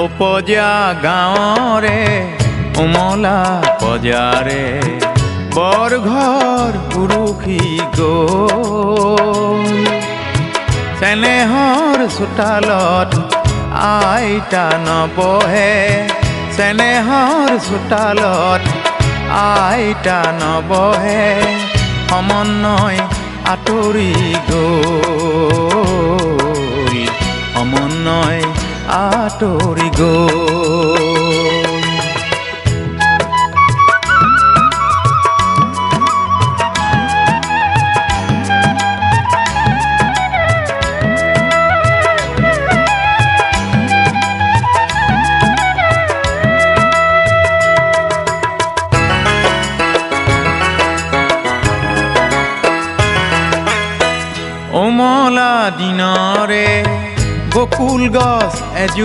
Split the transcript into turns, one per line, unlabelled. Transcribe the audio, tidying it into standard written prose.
উপজা গাঁৱৰে উমলা পজাৰে বৰ ঘৰ উৰুখি গ'ল চেনেহৰ চোতালত আইতা নবহে চেনেহৰ চোতালত আইতা নবহে সমন্বয় আঁতৰি গ'ল সমন্বয় আঁতৰি গ'ল উমলা দিনৰে বকুল গছ এজোপা